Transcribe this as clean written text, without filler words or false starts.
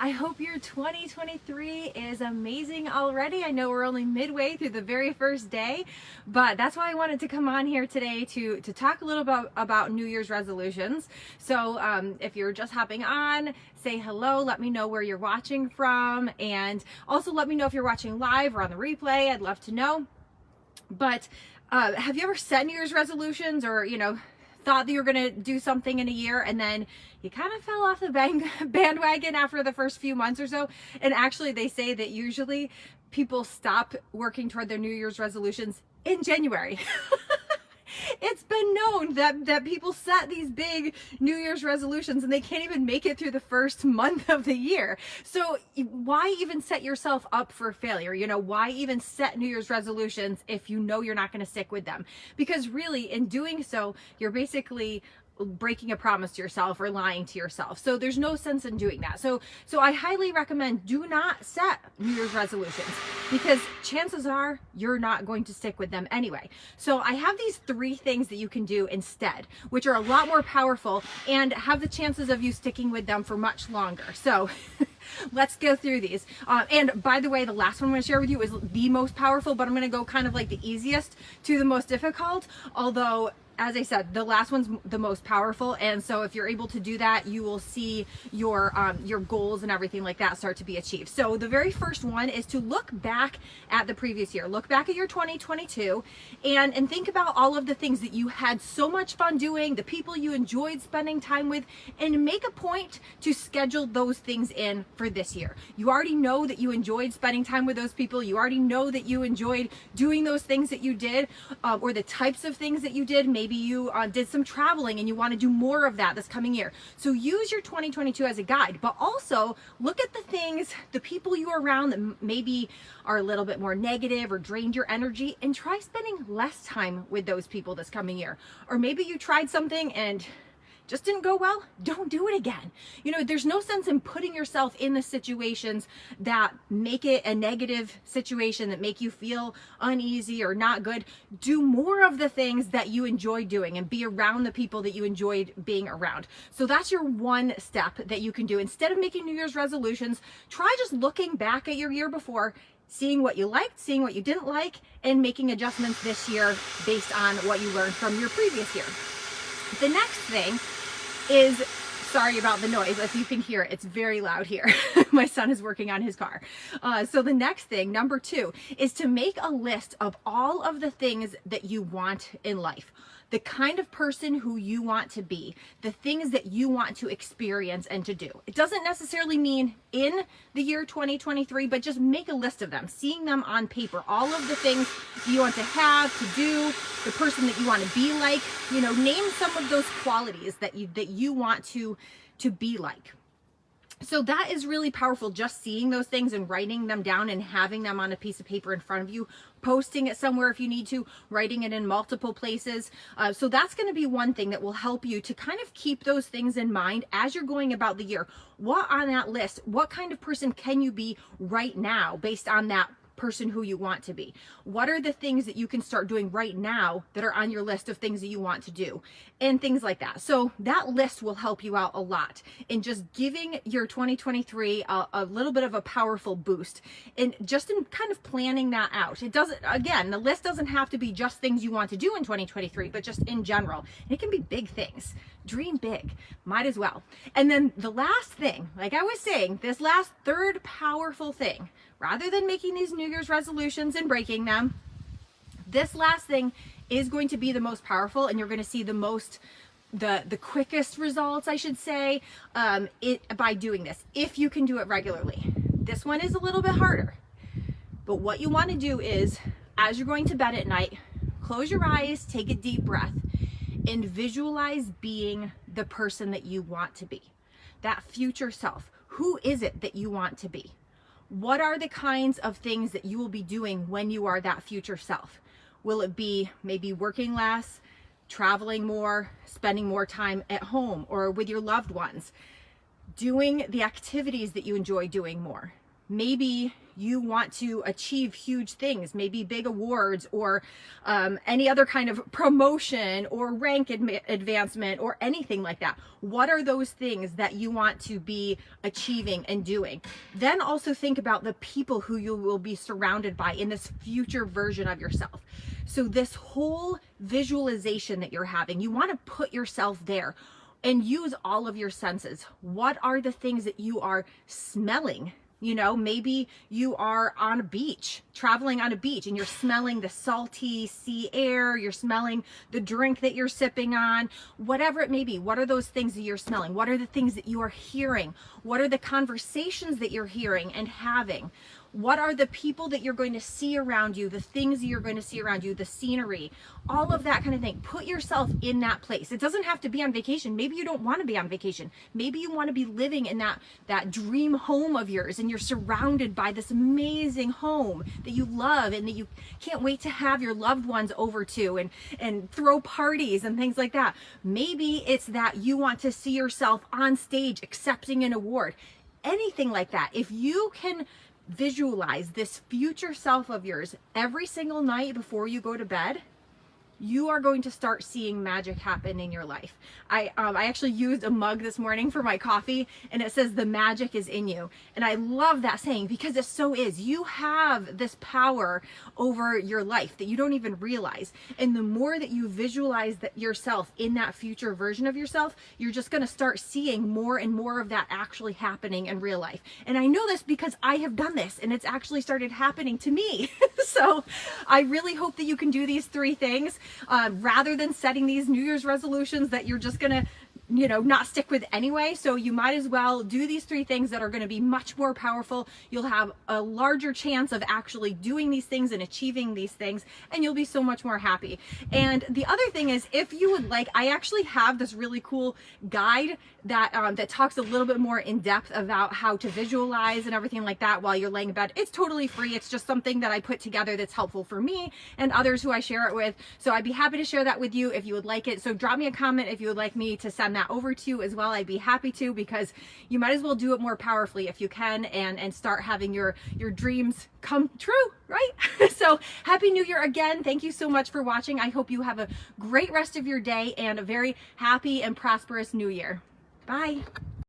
I hope your 2023 is amazing already. I know we're only midway through the very first day, but that's why I wanted to come on here today to talk a little bit about New Year's resolutions. So if you're just hopping on, say hello, let me know where you're watching from, and also let me know if you're watching live or on the replay. I'd love to know. But have you ever set New Year's resolutions, or thought that you were going to do something in a year and then you kind of fell off the bandwagon after the first few months or so? And actually they say that usually people stop working toward their New Year's resolutions in January. It's been known that people set these big New Year's resolutions and they can't even make it through the first month of the year. So why even set yourself up for failure? Why even set New Year's resolutions if you know you're not going to stick with them? Because really, in doing so, you're basically breaking a promise to yourself or lying to yourself. So there's no sense in doing that. So I highly recommend do not set New Year's resolutions, because chances are you're not going to stick with them anyway. So I have these 3 things that you can do instead, which are a lot more powerful and have the chances of you sticking with them for much longer. So let's go through these. And by the way, the last one I'm going to share with you is the most powerful, but I'm going to go kind of like the easiest to the most difficult, although as I said, the last one's the most powerful. And so if you're able to do that, you will see your goals and everything like that start to be achieved. So the very first one is to look back at the previous year. Look back at your 2022 and think about all of the things that you had so much fun doing, the people you enjoyed spending time with, and make a point to schedule those things in for this year. You already know that you enjoyed spending time with those people. You already know that you enjoyed doing those things that you did, or the types of things that you did. Maybe you did some traveling and you want to do more of that this coming year. So use your 2022 as a guide, but also look at the things, the people you are around that maybe are a little bit more negative or drained your energy, and try spending less time with those people this coming year. Or maybe you tried something and just didn't go well. Don't do it again. There's no sense in putting yourself in the situations that make it a negative situation, that make you feel uneasy or not good. Do more of the things that you enjoy doing and be around the people that you enjoyed being around. So that's your one step that you can do. Instead of making New Year's resolutions, try just looking back at your year before, seeing what you liked, seeing what you didn't like, and making adjustments this year based on what you learned from your previous year. The next thing is, sorry about the noise, if you can hear it, it's very loud here. My son is working on his car. So the next thing, number 2, is to make a list of all of the things that you want in life. The kind of person who you want to be, the things that you want to experience and to do. It doesn't necessarily mean in the year 2023, but just make a list of them, seeing them on paper, all of the things you want to have, to do, the person that you want to be like. Name some of those qualities that you want to be like. So that is really powerful, just seeing those things and writing them down and having them on a piece of paper in front of you, posting it somewhere if you need to, writing it in multiple places. So that's going to be one thing that will help you to kind of keep those things in mind as you're going about the year. What on that list, what kind of person can you be right now based on that person who you want to be? What are the things that you can start doing right now that are on your list of things that you want to do, and things like that. So that list will help you out a lot in just giving your 2023 a little bit of a powerful boost, and just in kind of planning that out. It doesn't, again, the list doesn't have to be just things you want to do in 2023, but just in general. And it can be big things. Dream big, might as well. And then the last thing, like I was saying, this last third powerful thing, rather than making these New Year's resolutions and breaking them, this last thing is going to be the most powerful, and you're going to see the quickest results, I should say, by doing this, if you can do it regularly. This one is a little bit harder, but what you want to do is, as you're going to bed at night, close your eyes, take a deep breath, and visualize being the person that you want to be, that future self. Who is it that you want to be? What are the kinds of things that you will be doing when you are that future self? Will it be maybe working less, traveling more, spending more time at home or with your loved ones, doing the activities that you enjoy doing more, Maybe you want to achieve huge things, maybe big awards or any other kind of promotion or rank advancement or anything like that. What are those things that you want to be achieving and doing? Then also think about the people who you will be surrounded by in this future version of yourself. So this whole visualization that you're having, you want to put yourself there and use all of your senses. What are the things that you are smelling? You know, maybe you are on a beach, traveling on a beach, and you're smelling the salty sea air, you're smelling the drink that you're sipping on, whatever it may be. What are those things that you're smelling? What are the things that you are hearing? What are the conversations that you're hearing and having? What are the people that you're going to see around you, the things that you're going to see around you, the scenery, all of that kind of thing. Put yourself in that place. It doesn't have to be on vacation. Maybe you don't want to be on vacation. Maybe you want to be living in that dream home of yours, and you're surrounded by this amazing home that you love and that you can't wait to have your loved ones over to and throw parties and things like that. Maybe it's that you want to see yourself on stage accepting an award. Anything like that. If you can visualize this future self of yours every single night before you go to bed, you are going to start seeing magic happen in your life. I actually used a mug this morning for my coffee, and it says the magic is in you. And I love that saying because it so is. You have this power over your life that you don't even realize. And the more that you visualize that yourself in that future version of yourself, you're just going to start seeing more and more of that actually happening in real life. And I know this because I have done this, and it's actually started happening to me. So I really hope that you can do these 3 things. Rather than setting these New Year's resolutions that you're just gonna, you know, not stick with anyway. So you might as well do these 3 things that are going to be much more powerful. You'll have a larger chance of actually doing these things and achieving these things, and you'll be so much more happy. And the other thing is, if you would like, I actually have this really cool guide that that talks a little bit more in depth about how to visualize and everything like that while you're laying in bed. It's totally free. It's just something that I put together that's helpful for me and others who I share it with. So I'd be happy to share that with you if you would like it. So drop me a comment if you would like me to send that over to you as well. I'd be happy to, because you might as well do it more powerfully if you can, and start having your dreams come true, right? So happy New Year again. Thank you so much for watching. I hope you have a great rest of your day and a very happy and prosperous New Year. Bye.